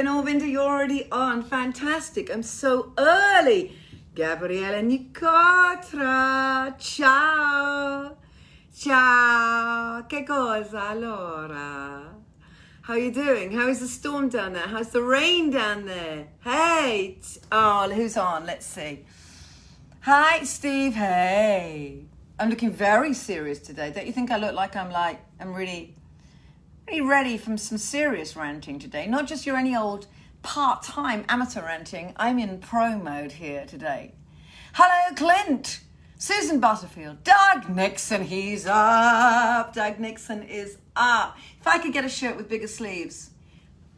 Gabriele Norvinder, you're already on. Fantastic. I'm so early. Gabriele Nicotra. Ciao. Ciao. Che cosa allora? How are you doing? How is the storm down there? How's the rain down there? Hey. Oh, who's on? Let's see. Hi, Steve. Hey. I'm looking very serious today. Don't you think I look like I'm really ready from some serious ranting today? Not just your any old part-time amateur ranting. I'm in pro mode here today. Hello, Clint. Susan Butterfield. Doug Nixon, he's up. Doug Nixon is up. If I could get a shirt with bigger sleeves,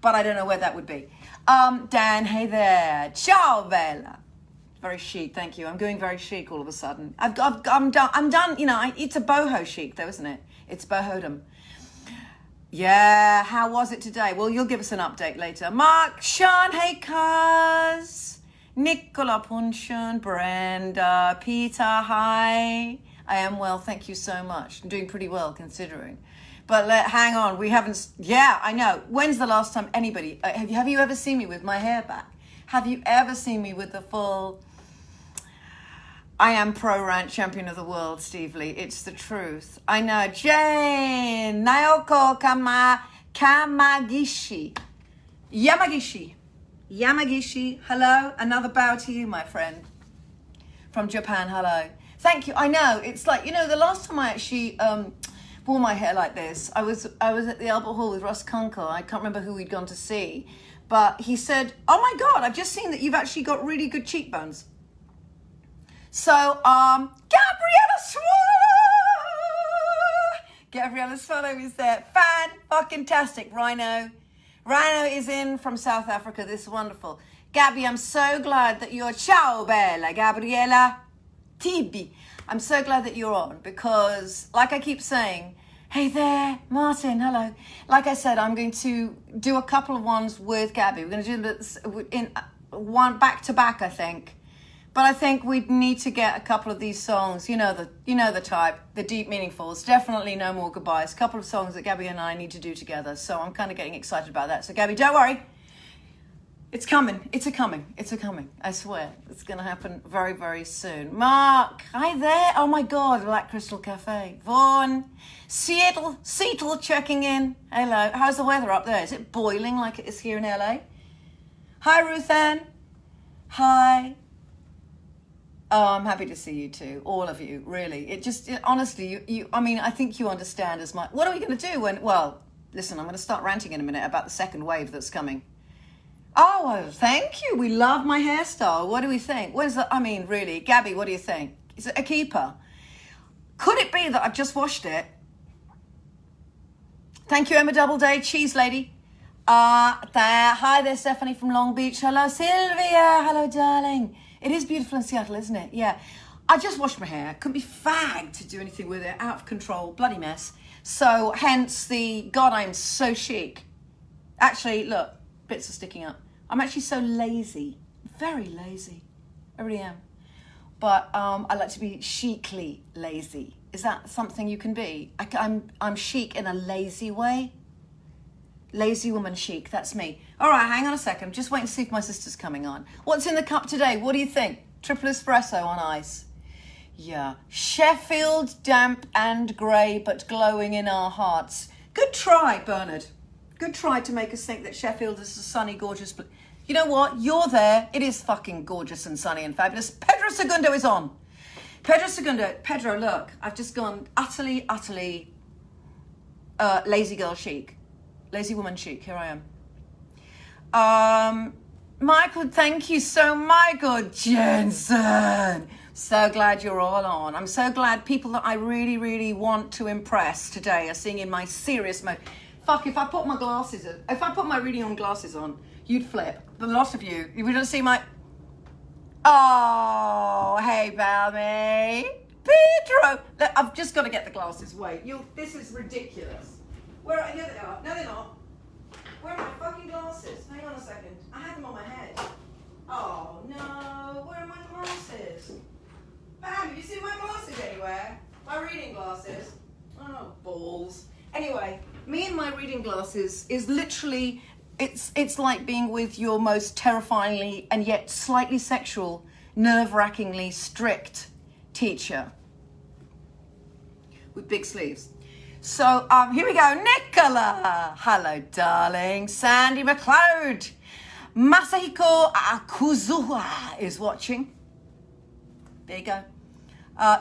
but I don't know where that would be. Dan, hey there. Ciao, Bella. Very chic, thank you. I'm going very chic all of a sudden. I'm done. You know, it's a boho chic though, isn't it? It's bohodom. Yeah, how was it today? Well, you'll give us an update later. Mark, Sean, hey cuz. Nicola Punchon, Brenda, Peter, hi. I am well, thank you so much. I'm doing pretty well considering. But hang on, we haven't, yeah, I know. When's the last time anybody, have you ever seen me with my hair back? Have you ever seen me with the full... I am pro-rant champion of the world, Steve Lee. It's the truth. I know. Jane, Naoko Kamagishi. Yamagishi. Hello. Another bow to you, my friend. From Japan, hello. Thank you. I know. It's like, you know, the last time I actually wore my hair like this, I was at the Albert Hall with Russ Kunkel. I can't remember who we'd gone to see. But he said, oh my God, I've just seen that you've actually got really good cheekbones. So, Gabriella Swallow is there. Fan-fucking-tastic. Rhino is in from South Africa. This is wonderful. Gabby, I'm so glad that you're... Ciao, Bella. Gabriella Tibi. I'm so glad that you're on because, like I keep saying, hey there, Martin, hello. Like I said, I'm going to do a couple of ones with Gabby. We're going to do this in one back-to-back, I think. But I think we need to get a couple of these songs, you know the type, the deep meaningfuls, definitely No More Goodbyes, a couple of songs that Gabby and I need to do together. So I'm kind of getting excited about that. So Gabby, don't worry. It's coming. It's a coming. I swear. It's going to happen very, very soon. Mark, hi there. Oh my God, Black Crystal Cafe. Vaughn, Seattle checking in. Hello. How's the weather up there? Is it boiling like it is here in LA? Hi, Ruth Ann. Hi. Oh, I'm happy to see you too, all of you, really. Honestly, you. I mean, I think you understand as much. What are we going to do when, well, listen, I'm going to start ranting in a minute about the second wave that's coming. Oh, well, thank you. We love my hairstyle. What do we think? What is that? I mean, really, Gabby, what do you think? Is it a keeper? Could it be that I've just washed it? Thank you, Emma Doubleday, cheese lady. Hi there, Stephanie from Long Beach. Hello, Sylvia. Hello, darling. It is beautiful in Seattle, isn't it? Yeah. I just washed my hair. Couldn't be fagged to do anything with it. Out of control. Bloody mess. So, hence the, God, I'm so chic. Actually, look, bits are sticking up. I'm actually so lazy. Very lazy. I really am. But I like to be chicly lazy. Is that something you can be? I'm chic in a lazy way. Lazy woman chic, that's me. All right, hang on a second. Just wait and see if my sister's coming on. What's in the cup today? What do you think? Triple espresso on ice. Yeah. Sheffield, damp and grey, but glowing in our hearts. Good try, Bernard. Good try to make us think that Sheffield is a sunny, gorgeous... You know what? You're there. It is fucking gorgeous and sunny and fabulous. Pedro Segundo is on. Pedro, look. I've just gone utterly lazy girl chic. Lazy woman chic, here I am. Michael, thank you so Michael Jensen. So glad you're all on. I'm so glad people that I really, really want to impress today are seeing in my serious mode. Fuck, if I put my reading on glasses on, you'd flip. The lot of you don't see my... Oh, hey, Balmy. Pedro. Look, I've just got to get the glasses. Wait, this is ridiculous. Here they are. No, they're not. Where are my fucking glasses? Hang on a second. I had them on my head. Oh, no. Where are my glasses? Bam, have you seen my glasses anywhere? My reading glasses? Oh, balls. Anyway, me and my reading glasses is literally it's like being with your most terrifyingly and yet slightly sexual, nerve-wrackingly strict teacher with big sleeves. So here we go. Nicola, hello darling. Sandy McLeod, Masahiko Akuzuha is watching. There you go.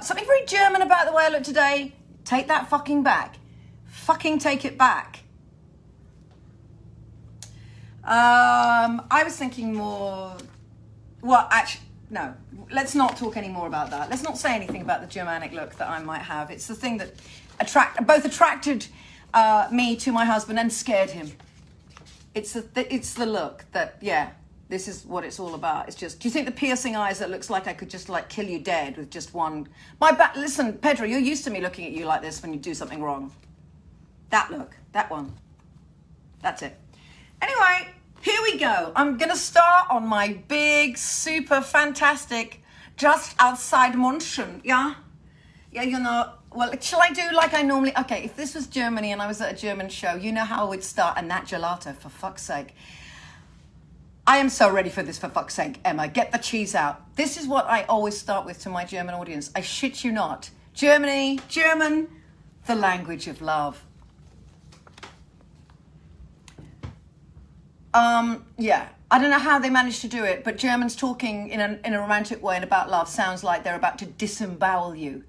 Something very German about the way I look today. Take that fucking back. Fucking take it back. I was thinking more, well, actually, no, let's not talk any more about that. Let's not say anything about the Germanic look that I might have. It's the thing that both attracted me to my husband and scared him. It's the look that, yeah, this is what it's all about. It's just, do you think the piercing eyes that looks like I could just like kill you dead with just one, listen, Pedro, you're used to me looking at you like this when you do something wrong. That look, that one, that's it. Anyway, here we go. I'm going to start on my big, super fantastic, just outside München, yeah? Yeah, you know, well, shall I do like I normally, okay, if this was Germany and I was at a German show, you know how I would start a nat gelato, for fuck's sake. I am so ready for this, for fuck's sake, Emma. Get the cheese out. This is what I always start with to my German audience. I shit you not. Germany, German, the language of love. Yeah, I don't know how they managed to do it, but Germans talking in a romantic way and about love sounds like they're about to disembowel you.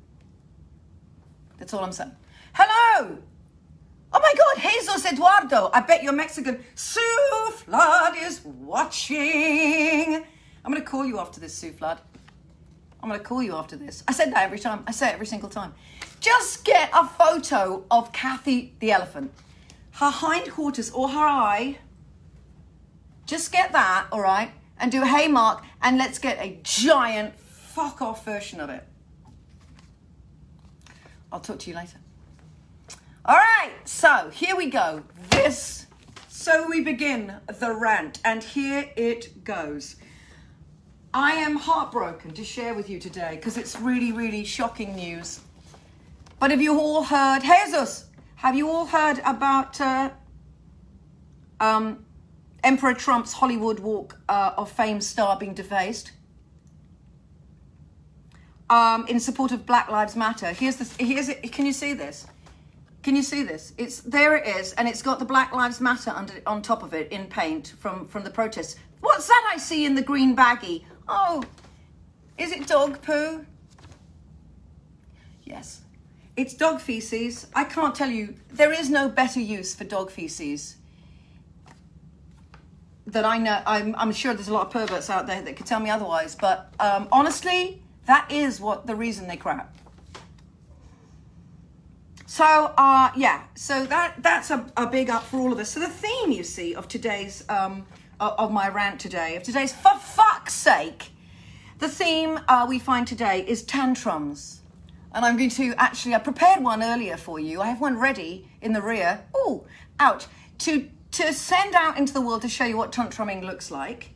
That's all I'm saying. Hello! Oh my God, Jesus Eduardo, I bet you're Mexican. Sue Flood is watching. I'm going to call you after this, Sue Flood. I'm going to call you after this. I said that every time. I say it every single time. Just get a photo of Kathy the elephant. Her hindquarters or her eye. Just get that, all right? And do a hey Mark, and let's get a giant fuck off version of it. I'll talk to you later. All right, so here we go. So we begin the rant, and here it goes. I am heartbroken to share with you today because it's really, really shocking news. But have you all heard, Jesus, have you all heard about Emperor Trump's Hollywood Walk of Fame star being defaced? In support of Black Lives Matter. Here's it. Can you see this? Can you see this? There it is, and it's got the Black Lives Matter on top of it in paint from the protests. What's that I see in the green baggie? Oh, is it dog poo? Yes, it's dog feces. I can't tell you, there is no better use for dog feces that I know. I'm sure there's a lot of perverts out there that could tell me otherwise, but honestly, that is the reason they crap. So, yeah, so that's a big up for all of us. So the theme, you see, of today's, of my rant today, for fuck's sake, the theme we find today is tantrums. And I'm going to I prepared one earlier for you. I have one ready in the rear. Oh, ouch. To send out into the world to show you what tantruming looks like.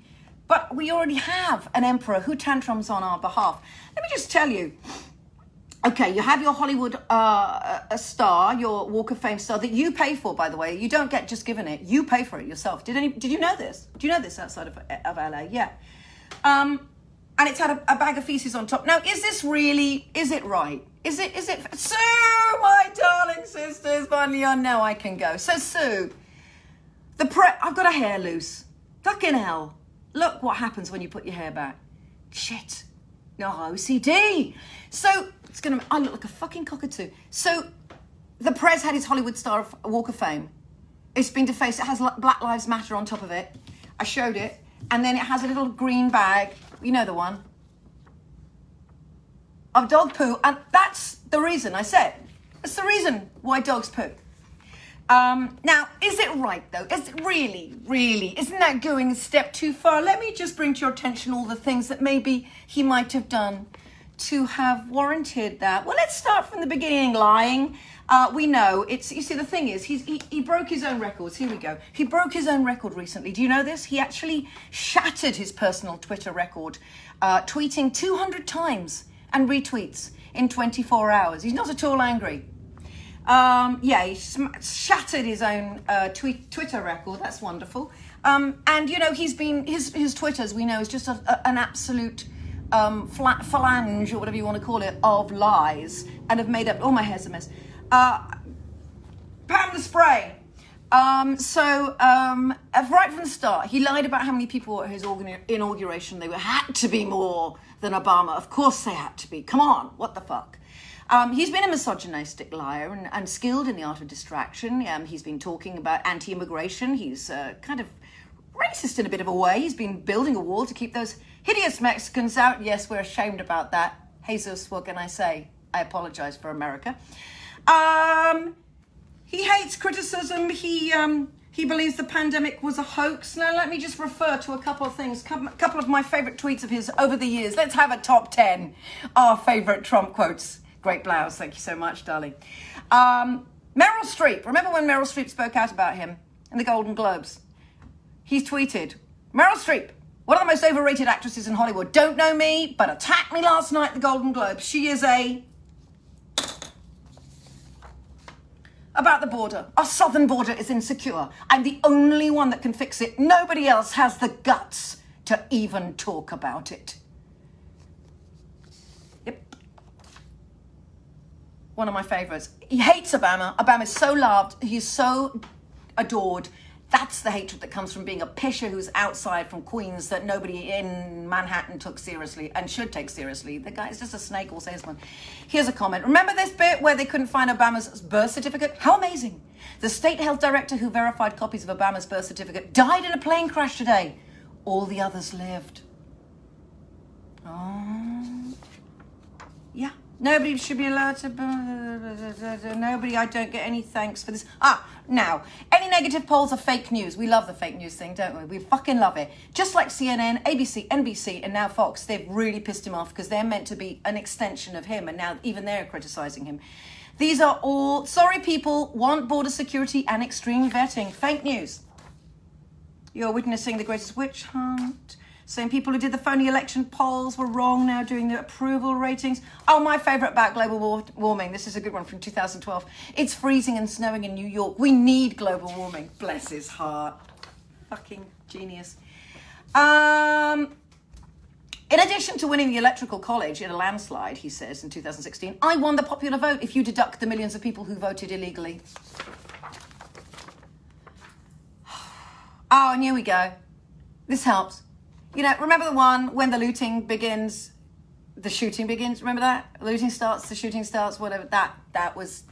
But we already have an emperor who tantrums on our behalf. Let me just tell you. Okay, you have your Hollywood a star, your Walk of Fame star that you pay for, by the way. You don't get just given it. You pay for it yourself. Did you know this? Do you know this outside of LA? Yeah. And it's had a bag of feces on top. Now, is it right? Is it? Sue, my darling sisters, finally I know I can go. So, Sue, I've got a hair loose. Fucking hell. Look what happens when you put your hair back. Shit. No, OCD. So, I look like a fucking cockatoo. So, the Prez had his Hollywood star Walk of Fame. It's been defaced. It has Black Lives Matter on top of it. I showed it. And then it has a little green bag. You know the one. Of dog poo. And that's the reason I said. That's the reason why dogs poo. Now, is it right, though? Is it really? Isn't that going a step too far? Let me just bring to your attention all the things that maybe he might have done to have warranted that. Well, let's start from the beginning, lying. We know, you see, the thing is, he broke his own records. Here we go. He broke his own record recently. Do you know this? He actually shattered his personal Twitter record, tweeting 200 times and retweets in 24 hours. He's not at all angry. Yeah, he shattered his own Twitter record. That's wonderful. And, you know, he's been, his Twitters, we know, is just an absolute phalange, or whatever you want to call it, of lies, and have made up, oh, my hair's a mess. Pound the spray. Right from the start, he lied about how many people were at his inauguration. They had to be more than Obama. Of course they had to be. Come on, what the fuck? He's been a misogynistic liar and skilled in the art of distraction. He's been talking about anti-immigration. He's kind of racist in a bit of a way. He's been building a wall to keep those hideous Mexicans out. Yes, we're ashamed about that. Jesus, what can I say? I apologize for America. He hates criticism. He believes the pandemic was a hoax. Now, let me just refer to a couple of things, a couple of my favorite tweets of his over the years. Let's have a top 10. Our favorite Trump quotes. Great blouse. Thank you so much, darling. Meryl Streep. Remember when Meryl Streep spoke out about him in the Golden Globes? He's tweeted, Meryl Streep, one of the most overrated actresses in Hollywood. Don't know me, but attacked me last night at the Golden Globes. She is about the border. Our southern border is insecure. I'm the only one that can fix it. Nobody else has the guts to even talk about it. Yep. One of my favorites. He hates Obama. Obama's so loved. He's so adored. That's the hatred that comes from being a pisher who's outside from Queens that nobody in Manhattan took seriously and should take seriously. The guy's just a snake or salesman. Here's a comment. Remember this bit where they couldn't find Obama's birth certificate? How amazing. The state health director who verified copies of Obama's birth certificate died in a plane crash today. All the others lived. Oh. Yeah. Nobody should be allowed to... Nobody, I don't get any thanks for this. Now, any negative polls are fake news. We love the fake news thing, don't we? We fucking love it. Just like CNN, ABC, NBC, and now Fox, they've really pissed him off because they're meant to be an extension of him, and now even they're criticizing him. These are all, sorry people, want border security and extreme vetting. Fake news. You're witnessing the greatest witch hunt. Same people who did the phony election polls were wrong now doing the approval ratings. Oh, my favorite about global warming. This is a good one from 2012. It's freezing and snowing in New York. We need global warming. Bless his heart. Fucking genius. In addition to winning the Electoral College in a landslide, he says in 2016, I won the popular vote if you deduct the millions of people who voted illegally. Oh, and here we go. This helps. You know, remember the one when the looting begins, the shooting begins? Remember that? The looting starts, the shooting starts, whatever. That was...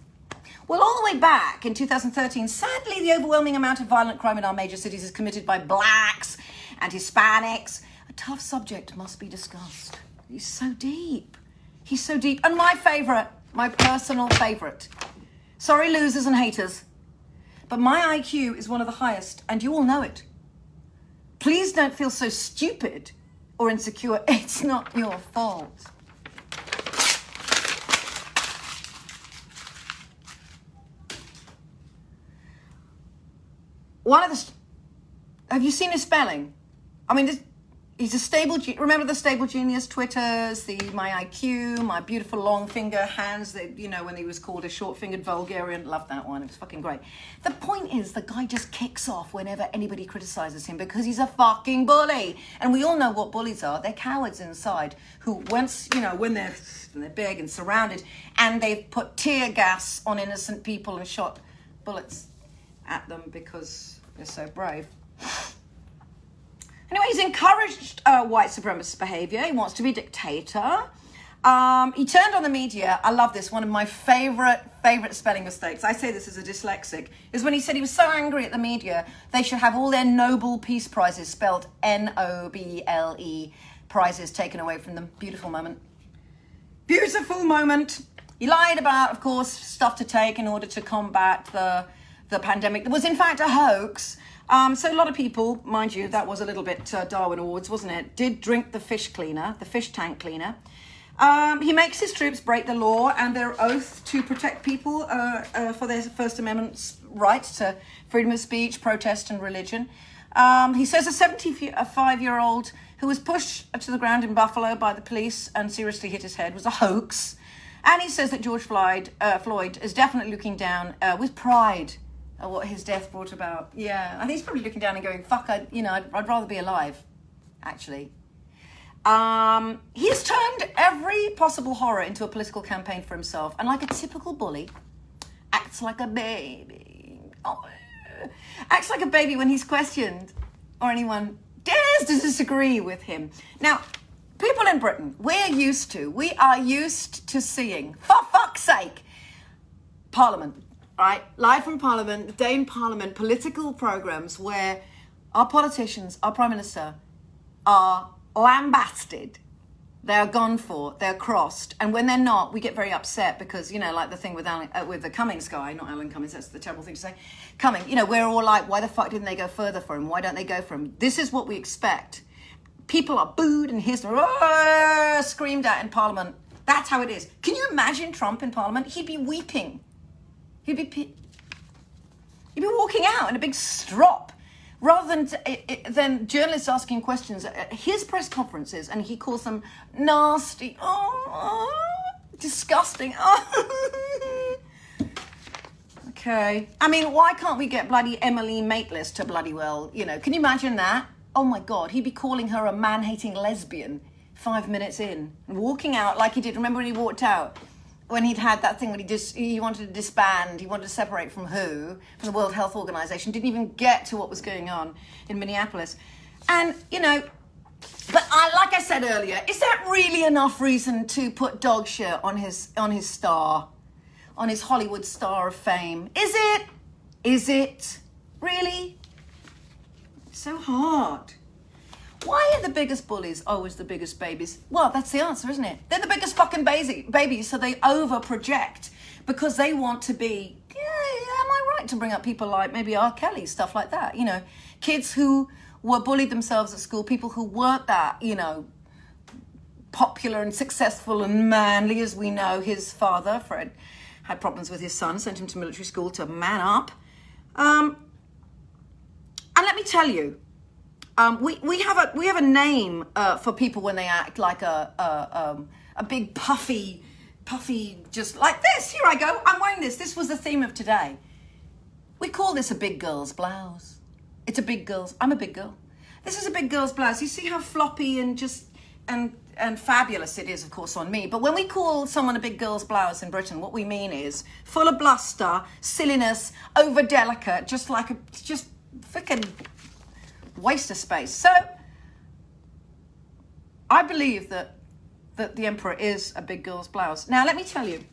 Well, all the way back in 2013, sadly, the overwhelming amount of violent crime in our major cities is committed by blacks and Hispanics. A tough subject must be discussed. He's so deep. He's so deep. And my favorite, my personal favorite. Sorry, losers and haters, but my IQ is one of the highest, and you all know it. Please don't feel so stupid or insecure. It's not your fault. Have you seen his spelling? I mean, he's a stable, remember the stable genius Twitters, my IQ, my beautiful long finger hands, that, you know, when he was called a short-fingered vulgarian. Love that one. It was fucking great. The point is, the guy just kicks off whenever anybody criticizes him because he's a fucking bully. And we all know what bullies are. They're cowards inside who once, you know, when they're big and surrounded and they've put tear gas on innocent people and shot bullets at them because they're so brave. Anyway, he's encouraged white supremacist behavior. He wants to be a dictator. He turned on the media. I love this. One of my favorite spelling mistakes, I say this as a dyslexic, is when he said he was so angry at the media, they should have all their Nobel Peace Prizes spelled N-O-B-L-E prizes taken away from them. Beautiful moment. Beautiful moment. He lied about, of course, stuff to take in order to combat the pandemic. That was, in fact, a hoax. So a lot of people, mind you, that was a little bit Darwin Awards, wasn't it? Did drink the fish cleaner, the fish tank cleaner. He makes his troops break the law and their oath to protect people for their First Amendment rights to freedom of speech, protest and religion. He says a 75-year-old who was pushed to the ground in Buffalo by the police and seriously hit his head was a hoax. And he says that George Floyd is definitely looking down with pride at what his death brought about. Yeah, I think he's probably looking down and going, fuck, I'd rather be alive, actually. He's turned every possible horror into a political campaign for himself. And like a typical bully, acts like a baby. Acts like a baby when he's questioned or anyone dares to disagree with him. Now, people in Britain, we are used to seeing, for fuck's sake, Parliament, right? Live from Parliament, the day in Parliament, political programs where our politicians, our Prime Minister, are lambasted. They're gone for, they're crossed. And when they're not, we get very upset because, like the thing with the Cummings guy, not Alan Cummings, that's the terrible thing to say. Cummings, we're all like, why the fuck didn't they go further for him? Why don't they go for him? This is what we expect. People are booed and hissed, screamed at in Parliament. That's how it is. Can you imagine Trump in Parliament? He'd be weeping. He'd be walking out in a big strop. Rather than journalists asking questions at his press conferences, and he calls them nasty, disgusting. Okay. I mean, why can't we get bloody Emily Maitlis to bloody well, can you imagine that? Oh my God, he'd be calling her a man-hating lesbian 5 minutes in, and walking out like he did. Remember when he walked out? When he'd had that thing when he wanted to disband, he wanted to separate from who? From the World Health Organization, didn't even get to what was going on in Minneapolis. And, but like I said earlier, is that really enough reason to put dog shit on his star, on his Hollywood star of fame? Is it? Really? It's so hard. Why are the biggest bullies always the biggest babies? Well, that's the answer, isn't it? They're the biggest fucking babies, so they over-project because they want to be, am I right to bring up people like maybe R. Kelly, stuff like that, kids who were bullied themselves at school, people who weren't that, popular and successful and manly as we know. His father, Fred, had problems with his son, sent him to military school to man up. And let me tell you, we have a name for people when they act like a big puffy, just like this. Here I go. I'm wearing this. This was the theme of today. We call this a big girl's blouse. It's a big girl's. I'm a big girl. This is a big girl's blouse. You see how floppy and just and fabulous it is, of course, on me. But when we call someone a big girl's blouse in Britain, what we mean is full of bluster, silliness, over delicate, just freaking waste of space. So I believe that the emperor is a big girl's blouse. Now let me tell you,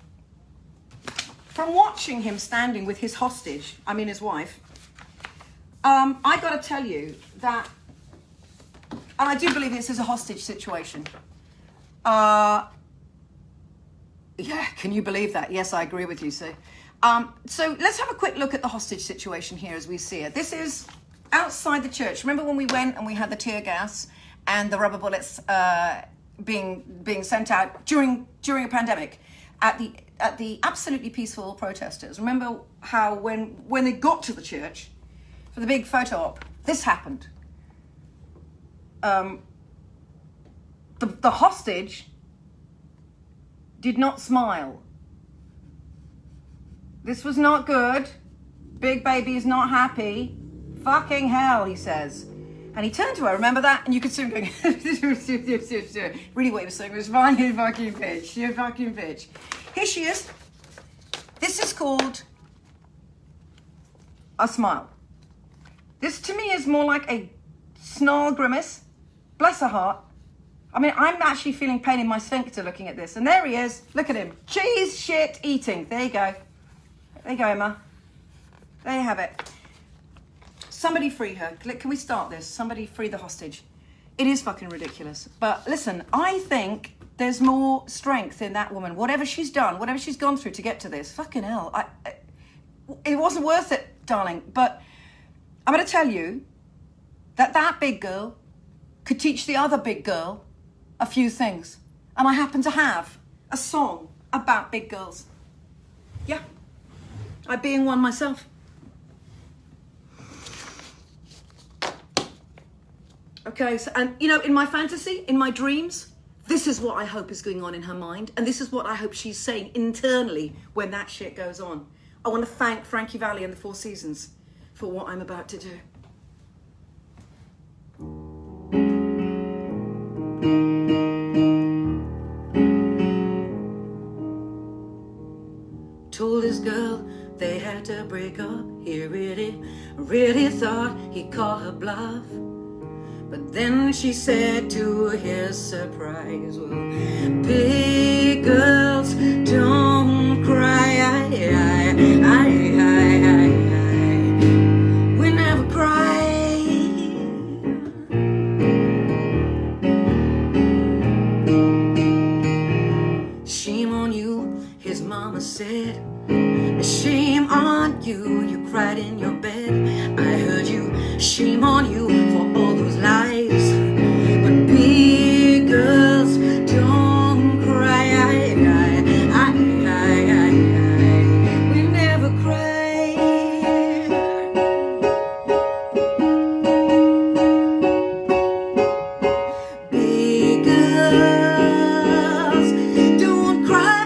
from watching him standing with his hostage, his wife, I got to tell you that, and I do believe this is a hostage situation. Yeah, can you believe that? Yes, I agree with you, Sue. So let's have a quick look at the hostage situation here as we see it. This is outside the church. Remember when we went and we had the tear gas and the rubber bullets being sent out during a pandemic at the absolutely peaceful protesters? Remember how when they got to the church for the big photo op, this happened. The hostage did not smile. This was not good. Big baby is not happy. Fucking hell, he says. And he turned to her, remember that? And you could see him going, really what he was saying was, fine, you fucking bitch, you fucking bitch. Here she is. This is called a smile. This to me is more like a snarl grimace. Bless her heart. I'm actually feeling pain in my sphincter looking at this. And there he is. Look at him. Cheese shit eating. There you go. There you go, Emma. There you have it. Somebody free her. Can we start this? Somebody free the hostage. It is fucking ridiculous. But listen, I think there's more strength in that woman. Whatever she's done, whatever she's gone through to get to this. Fucking hell. It wasn't worth it, darling. But I'm going to tell you that big girl could teach the other big girl a few things. And I happen to have a song about big girls. Yeah. I being one myself. Okay, so, and in my fantasy, in my dreams, This is what I hope is going on in her mind, and this is what I hope she's saying internally when that shit goes on. I want to thank Frankie, Vali and the Four Seasons for what I'm about to do. Told his girl they had to break up. He really thought he'd call her bluff. But then she said to his surprise, well, big girls don't cry. We never cry. Shame on you, his mama said. Shame on you, you cried in your bed. I heard you, shame on you for all those lies. But big girls don't cry. We never cry. Big girls don't cry.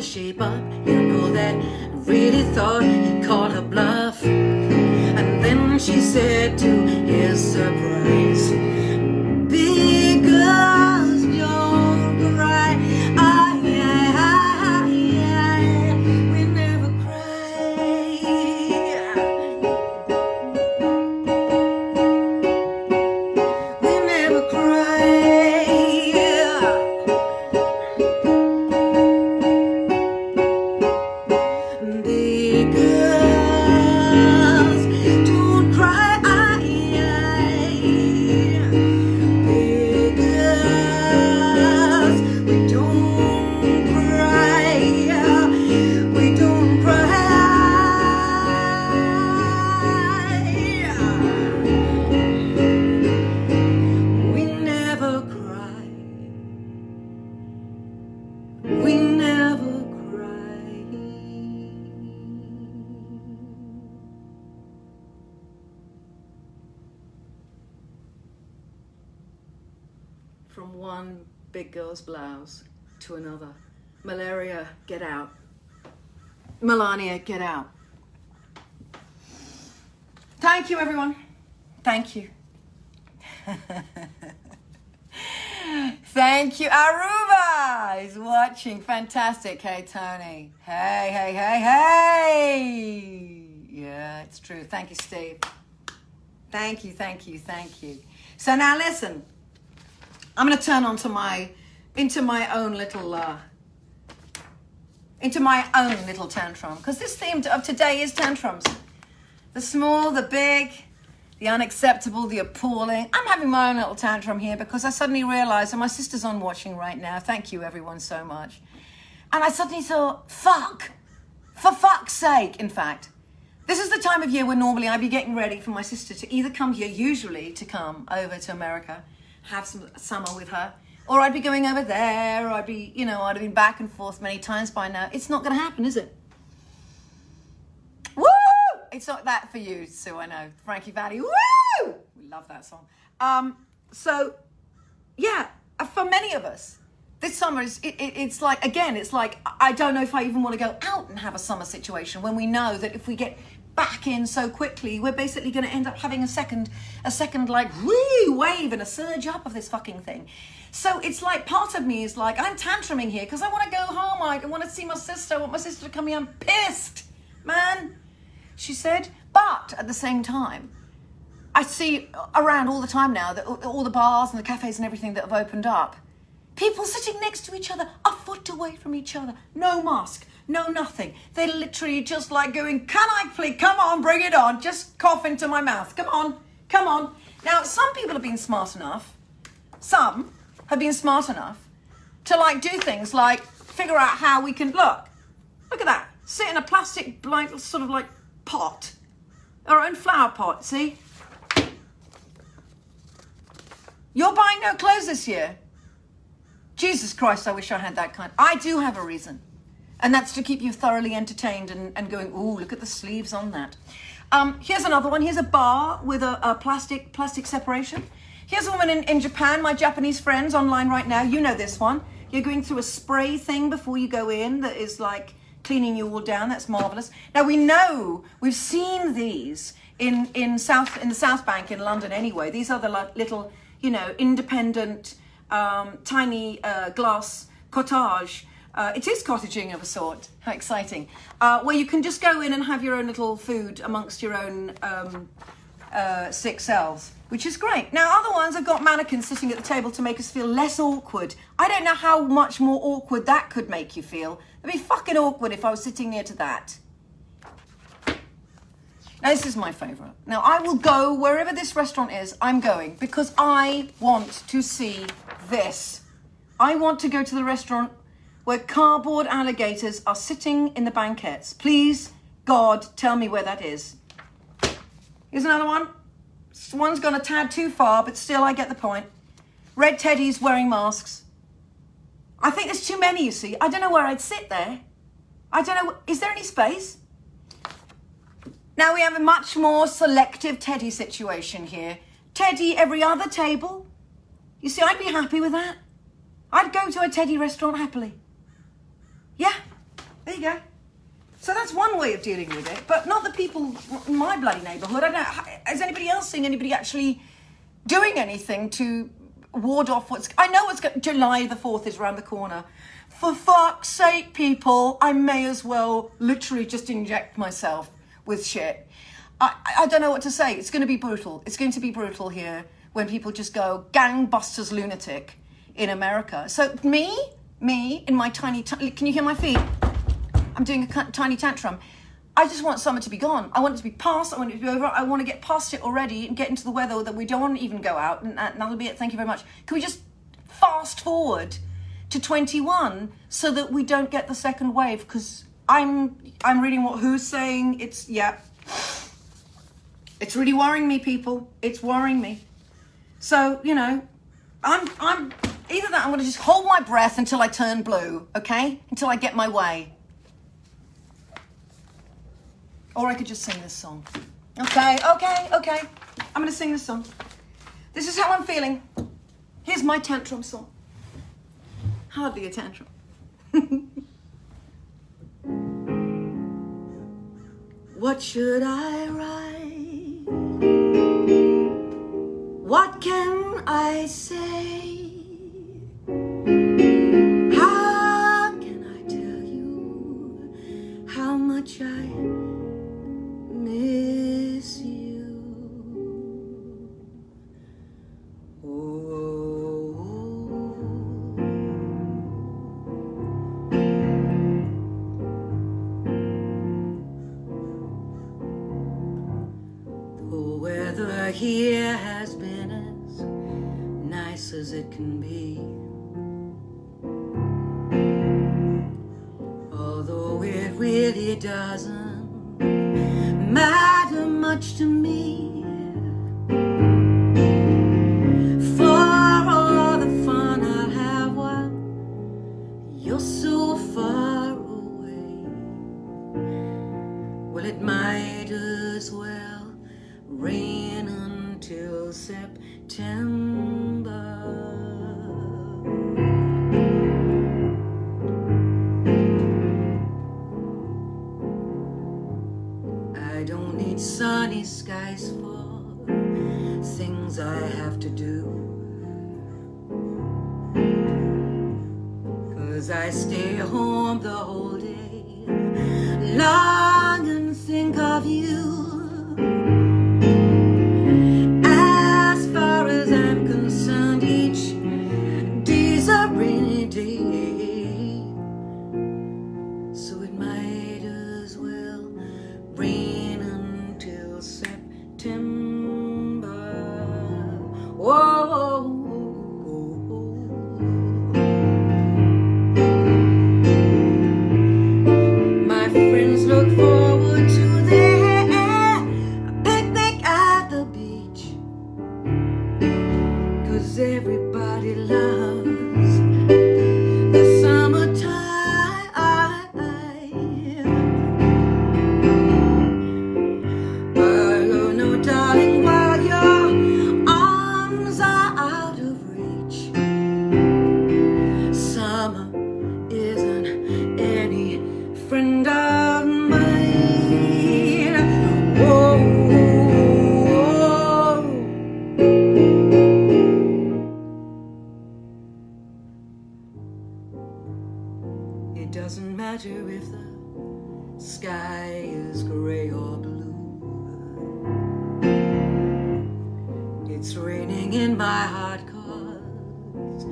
Shape up, you know that really thought he called her bluff. And then she said to his surprise, big girls don't cry. We never cry. We never cry. From one big girl's blouse to another. Malaria, get out. Melania, get out. Thank you, everyone. Thank you. Thank you. Aruba is watching. Fantastic. Hey, Tony. Hey. Yeah, it's true. Thank you, Steve. Thank you. So now listen. I'm going to turn into my own little tantrum, because this theme of today is tantrums. The small, the big, the unacceptable, the appalling. I'm having my own little tantrum here because I suddenly realized, and my sister's on watching right now. Thank you everyone so much. And I suddenly thought, fuck, for fuck's sake. In fact, this is the time of year where normally I'd be getting ready for my sister to either come here, usually to come over to America, have some summer with her, or I'd be going over there, or I'd have been back and forth many times by now. It's not going to happen, is it? Woo! It's not that for you, Sue, I know. Frankie, Vali, woo! We love that song. So, yeah, for many of us, this summer it's like, again, it's like, I don't know if I even want to go out and have a summer situation when we know that if we get back in so quickly, we're basically going to end up having a second like wave and a surge up of this fucking thing. So it's like, part of me is like, I'm tantruming here because I want to go home. I want to see my sister. I want my sister to come here. I'm pissed, man, she said. But at the same time, I see around all the time now that all the bars and the cafes and everything that have opened up, people sitting next to each other, a foot away from each other, no mask, no nothing. They're literally just like going, can I please, come on, bring it on, just cough into my mouth, come on. Now, some people have been smart enough to like do things like figure out how we can, look at that. Sit in a plastic, like, sort of like pot. Our own flower pot, see? You're buying no clothes this year. Jesus Christ, I wish I had that kind. I do have a reason. And that's to keep you thoroughly entertained and going, ooh, look at the sleeves on that. Here's another one. Here's a bar with a plastic separation. Here's a woman in Japan, my Japanese friends online right now. You know this one. You're going through a spray thing before you go in that is like cleaning you all down. That's marvelous. Now we know, we've seen these in the South Bank in London anyway. These are the little, you know, independent, tiny glass cottage. It is cottaging of a sort. How exciting. Where you can just go in and have your own little food amongst your own sick selves, which is great. Now, other ones have got mannequins sitting at the table to make us feel less awkward. I don't know how much more awkward that could make you feel. It'd be fucking awkward if I was sitting near to that. Now, this is my favourite. Now, I will go wherever this restaurant is, I'm going, because I want to see this. I want to go to the restaurant where cardboard alligators are sitting in the banquettes. Please, God, tell me where that is. Here's another one. This one's gone a tad too far, but still I get the point. Red teddies wearing masks. I think there's too many, you see. I don't know where I'd sit there. I don't know. Is there any space? Now we have a much more selective teddy situation here. Teddy every other table. You see, I'd be happy with that. I'd go to a teddy restaurant happily. Yeah, there you go. So that's one way of dealing with it, but not the people in my bloody neighbourhood. I don't know, is anybody else seeing anybody actually doing anything to ward off I know July the 4th is around the corner. For fuck's sake, people, I may as well literally just inject myself with shit. I don't know what to say. It's going to be brutal. It's going to be brutal here when people just go gangbusters lunatic in America. So me in my tiny, can you hear my feet? I'm doing a tiny tantrum. I just want summer to be gone. I want it to be past. I want it to be over. I want to get past it already and get into the weather that we don't want to even go out. And that'll be it. Thank you very much. Can we just fast forward to 21 so that we don't get the second wave? Because I'm reading what who's saying. It's really worrying me, people. It's worrying me. So, you know, I'm either that I'm going to just hold my breath until I turn blue, okay? Until I get my way. Or I could just sing this song. Okay. I'm going to sing this song. This is how I'm feeling. Here's my tantrum song. Hardly a tantrum. What should I write? What can I say? How can I tell you how much I miss you? The weather here has been as nice as it can be, although it really doesn't matter much to me. For all the fun I'll have while you're so far away, well, it might as well rain until September. I don't need sunny skies for things I have to do, 'cause I stay home the whole day, long and think of you. As far as I'm concerned, each day's a rainy day, so it might as well rain until September. Whoa. sky is gray or blue. It's raining in my heart 'cause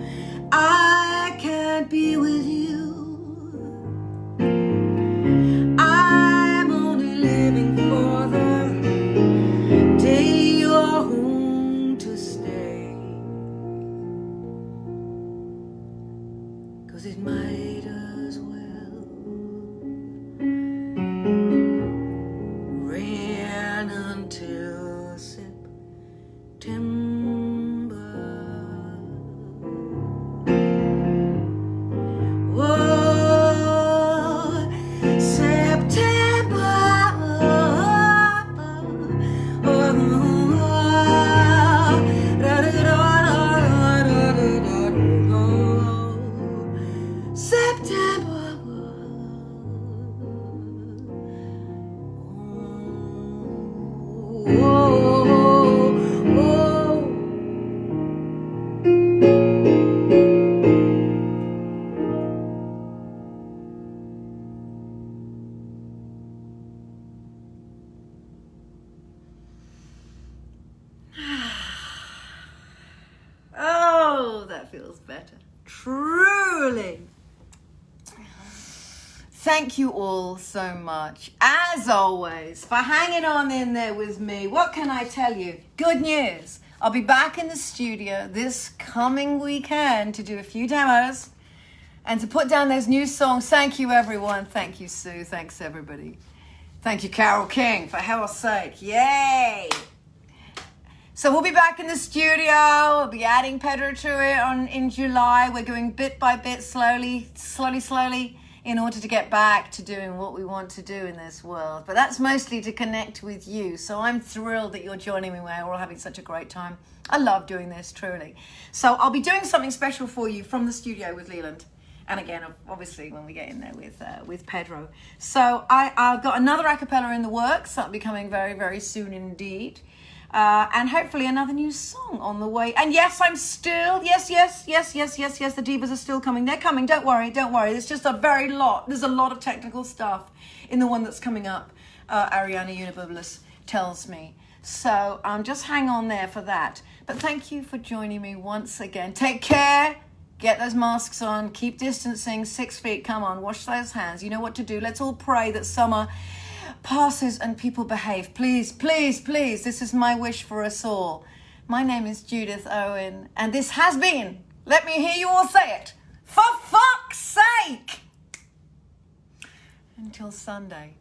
I can't be with you. I'm only living for the day you're home to stay. 'Cause it might as well rain until September. Whoa, September. Oh, that feels better. Truly. Thank you all so much, as always, for hanging on in there with me. What can I tell you? Good news. I'll be back in the studio this coming weekend to do a few demos and to put down those new songs. Thank you, everyone. Thank you, Sue. Thanks, everybody. Thank you, Carole King, for hell's sake. Yay! So we'll be back in the studio. We'll be adding Pedro to it in July. We're going bit by bit, slowly, in order to get back to doing what we want to do in this world. But that's mostly to connect with you. So I'm thrilled that you're joining me. We're all having such a great time. I love doing this, truly. So I'll be doing something special for you from the studio with Leland. And again, obviously, when we get in there with Pedro. So I've got another a cappella in the works. That'll be coming very, very soon indeed. And hopefully another new song on the way. And yes, I'm still, yes, the divas are still coming. They're coming, don't worry. There's just there's a lot of technical stuff in the one that's coming up, Ariana Unibublis tells me. So just hang on there for that. But thank you for joining me once again. Take care, get those masks on, keep distancing, 6 feet, come on, wash those hands. You know what to do. Let's all pray that summer passes and people behave. Please, this is my wish for us all. My name is Judith Owen, and this has been, let me hear you all say it, for fuck's sake. Until Sunday,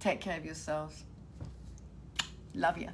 take care of yourselves. Love you.